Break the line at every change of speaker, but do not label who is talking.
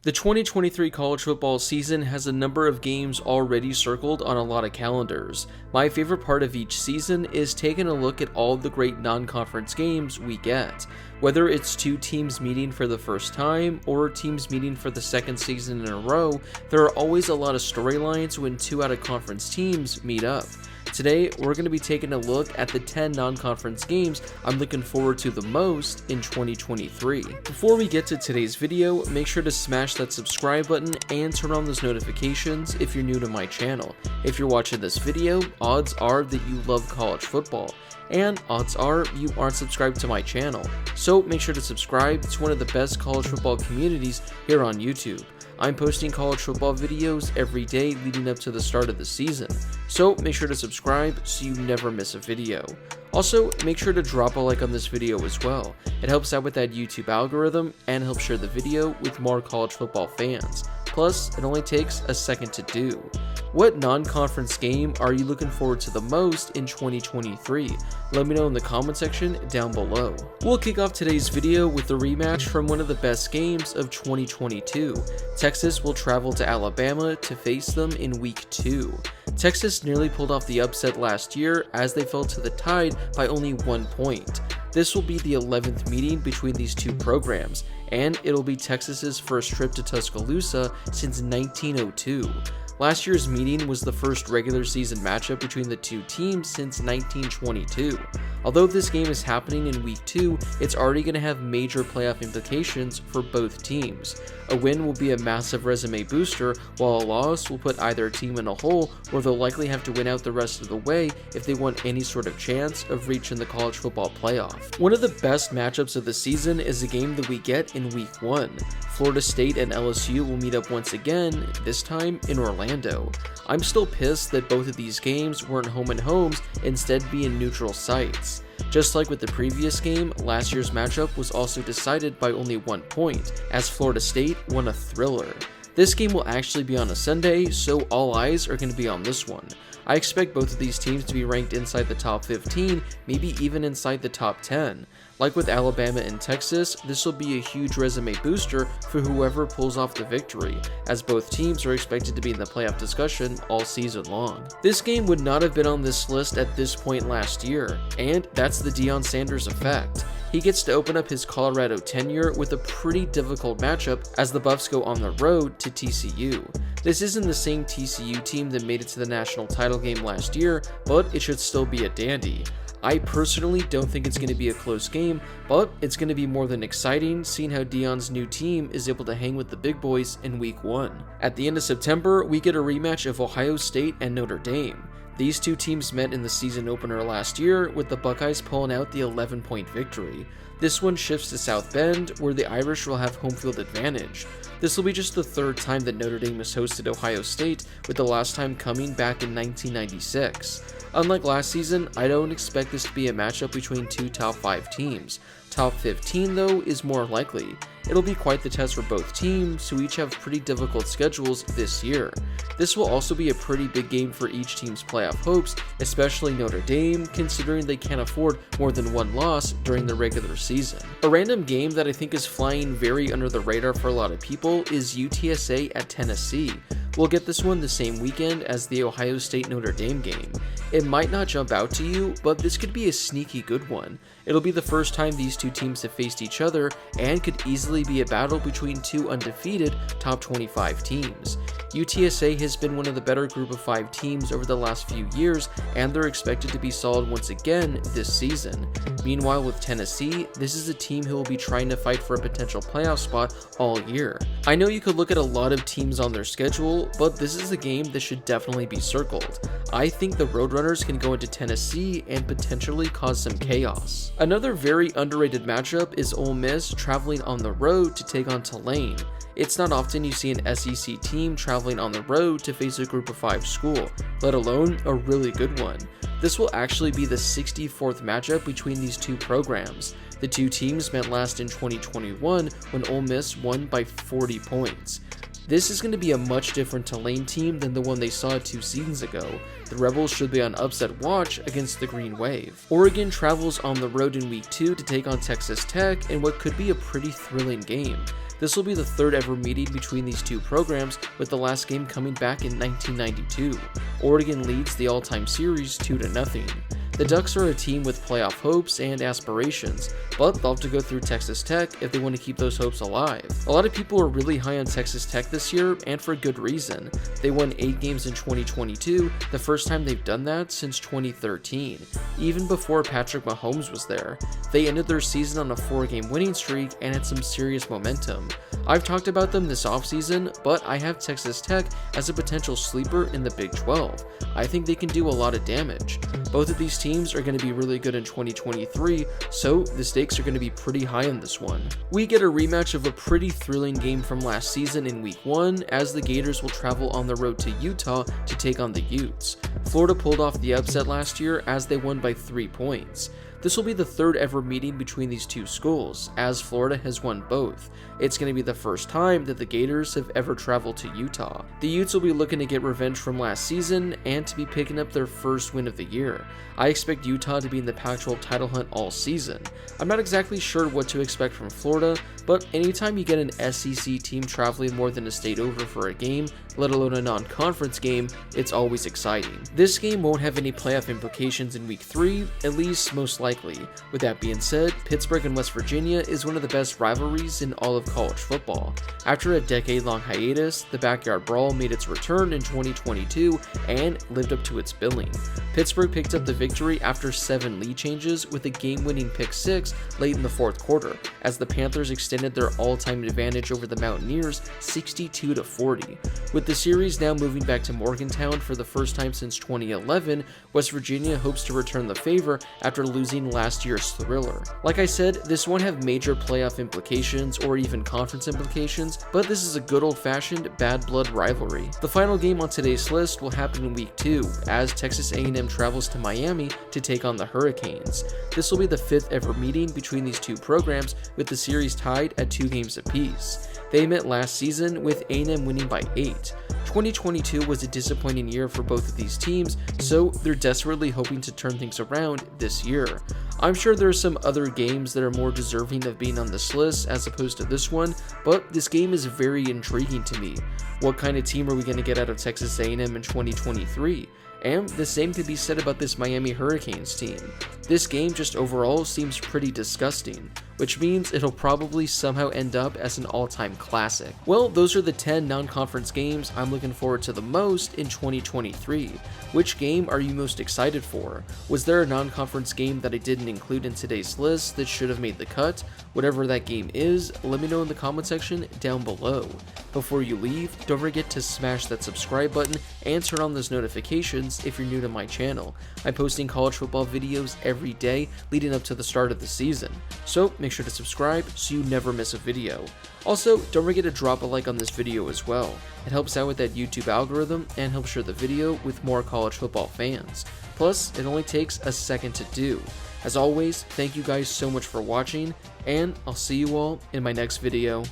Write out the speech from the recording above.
The 2023 college football season has a number of games already circled on a lot of calendars. My favorite part of each season is taking a look at all the great non-conference games we get. Whether it's two teams meeting for the first time or teams meeting for the second season in a row, there are always a lot of storylines when two out-of-conference teams meet up. Today, we're going to be taking a look at the 10 non-conference games I'm looking forward to the most in 2023. Before we get to today's video, make sure to smash that subscribe button and turn on those notifications if you're new to my channel. If you're watching this video, odds are that you love college football, and odds are you aren't subscribed to my channel. So make sure to subscribe to one of the best college football communities here on YouTube. I'm posting college football videos every day leading up to the start of the season, so make sure to subscribe so you never miss a video. Also, make sure to drop a like on this video as well. It helps out with that YouTube algorithm and helps share the video with more college football fans. Plus, it only takes a second to do. What non-conference game are you looking forward to the most in 2023? Let me know in the comment section down below. We'll kick off today's video with the rematch from one of the best games of 2022. Texas will travel to Alabama to face them in week 2. Texas nearly pulled off the upset last year as they fell to the Tide by only 1 point. This will be the 11th meeting between these two programs, and it'll be Texas's first trip to Tuscaloosa since 1902. Last year's meeting was the first regular season matchup between the two teams since 1922. Although this game is happening in week 2, it's already going to have major playoff implications for both teams. A win will be a massive resume booster, while a loss will put either team in a hole where they'll likely have to win out the rest of the way if they want any sort of chance of reaching the college football playoff. One of the best matchups of the season is a game that we get in week 1. Florida State and LSU will meet up once again, this time in Orlando. I'm still pissed that both of these games weren't home and homes, instead being neutral sites. Just like with the previous game, last year's matchup was also decided by only 1 point, as Florida State won a thriller. This game will actually be on a Sunday, so all eyes are going to be on this one. I expect both of these teams to be ranked inside the top 15, maybe even inside the top 10. Like with Alabama and Texas, this will be a huge resume booster for whoever pulls off the victory, as both teams are expected to be in the playoff discussion all season long. This game would not have been on this list at this point last year, and that's the Deion Sanders effect. He gets to open up his Colorado tenure with a pretty difficult matchup as the Buffs go on the road to TCU. This isn't the same TCU team that made it to the national title game last year, but it should still be a dandy. I personally don't think it's going to be a close game, but it's going to be more than exciting seeing how Deion's new team is able to hang with the big boys in week 1. At the end of September, we get a rematch of Ohio State and Notre Dame. These two teams met in the season opener last year, with the Buckeyes pulling out the 11-point victory. This one shifts to South Bend, where the Irish will have home field advantage. This will be just the third time that Notre Dame has hosted Ohio State, with the last time coming back in 1996. Unlike last season, I don't expect this to be a matchup between two top 5 teams. Top 15 though is more likely. It'll be quite the test for both teams, who each have pretty difficult schedules this year. This will also be a pretty big game for each team's playoff hopes, especially Notre Dame, considering they can't afford more than 1 loss during the regular season. A random game that I think is flying very under the radar for a lot of people is UTSA at Tennessee. We'll get this one the same weekend as the Ohio State Notre Dame game. It might not jump out to you, but this could be a sneaky good one. It'll be the first time these two teams have faced each other, and could easily be a battle between two undefeated top 25 teams. UTSA has been one of the better group of 5 teams over the last few years, and they're expected to be solid once again this season. Meanwhile, with Tennessee, this is a team who will be trying to fight for a potential playoff spot all year. I know you could look at a lot of teams on their schedule, but this is a game that should definitely be circled. I think the Roadrunners can go into Tennessee and potentially cause some chaos. Another very underrated matchup is Ole Miss traveling on the road to take on Tulane. It's not often you see an SEC team traveling on the road to face a group of 5 school, let alone a really good one. This will actually be the 64th matchup between these two programs. The two teams met last in 2021 when Ole Miss won by 40 points. This is going to be a much different Tulane team than the one they saw 2 seasons ago. The Rebels should be on upset watch against the Green Wave. Oregon travels on the road in week 2 to take on Texas Tech in what could be a pretty thrilling game. This will be the third ever meeting between these two programs, with the last game coming back in 1992. Oregon leads the all-time series 2-0. The Ducks are a team with playoff hopes and aspirations, but they'll have to go through Texas Tech if they want to keep those hopes alive. A lot of people are really high on Texas Tech this year, and for good reason. They won 8 games in 2022, the first time they've done that since 2013, even before Patrick Mahomes was there. They ended their season on a 4-game winning streak and had some serious momentum. I've talked about them this offseason, but I have Texas Tech as a potential sleeper in the Big 12. I think they can do a lot of damage. Both of these teams are going to be really good in 2023, so the stakes are going to be pretty high in this one. We get a rematch of a pretty thrilling game from last season in Week 1, as the Gators will travel on the road to Utah to take on the Utes. Florida pulled off the upset last year as they won by 3 points. This will be the third ever meeting between these two schools, as Florida has won both. It's going to be the first time that the Gators have ever traveled to Utah. The Utes will be looking to get revenge from last season and to be picking up their first win of the year. I expect Utah to be in the Pac-12 title hunt all season. I'm not exactly sure what to expect from Florida, but anytime you get an SEC team traveling more than a state over for a game, let alone a non-conference game, it's always exciting. This game won't have any playoff implications in Week 3, at least most likely. With that being said, Pittsburgh and West Virginia is one of the best rivalries in all of college football. After a decade-long hiatus, the Backyard Brawl made its return in 2022 and lived up to its billing. Pittsburgh picked up the victory after 7 lead changes with a game-winning pick 6 late in the fourth quarter, as the Panthers extended their all-time advantage over the Mountaineers 62-40. With the series now moving back to Morgantown for the first time since 2011, West Virginia hopes to return the favor after losing last year's thriller. Like I said, this won't have major playoff implications or even conference implications, but this is a good old-fashioned bad blood rivalry. The final game on today's list will happen in Week 2, as Texas A&M travels to Miami to take on the Hurricanes. This will be the 5th ever meeting between these two programs, with the series tied at 2 games apiece. They met last season, with A&M winning by 8. 2022 was a disappointing year for both of these teams, so they're desperately hoping to turn things around this year. I'm sure there are some other games that are more deserving of being on this list as opposed to this one, but this game is very intriguing to me. What kind of team are we going to get out of Texas A&M in 2023? And the same could be said about this Miami Hurricanes team. This game just overall seems pretty disgusting, which means it'll probably somehow end up as an all-time classic. Well, those are the 10 non-conference games I'm looking forward to the most in 2023. Which game are you most excited for? Was there a non-conference game that I didn't include in today's list that should have made the cut? Whatever that game is, let me know in the comment section down below. Before you leave, don't forget to smash that subscribe button and turn on those notifications if you're new to my channel. I'm posting college football videos every day leading up to the start of the season, so make sure to subscribe so you never miss a video. Also, don't forget to drop a like on this video as well. It helps out with that YouTube algorithm and helps share the video with more college football fans. Plus, it only takes a second to do. As always, thank you guys so much for watching, and I'll see you all in my next video.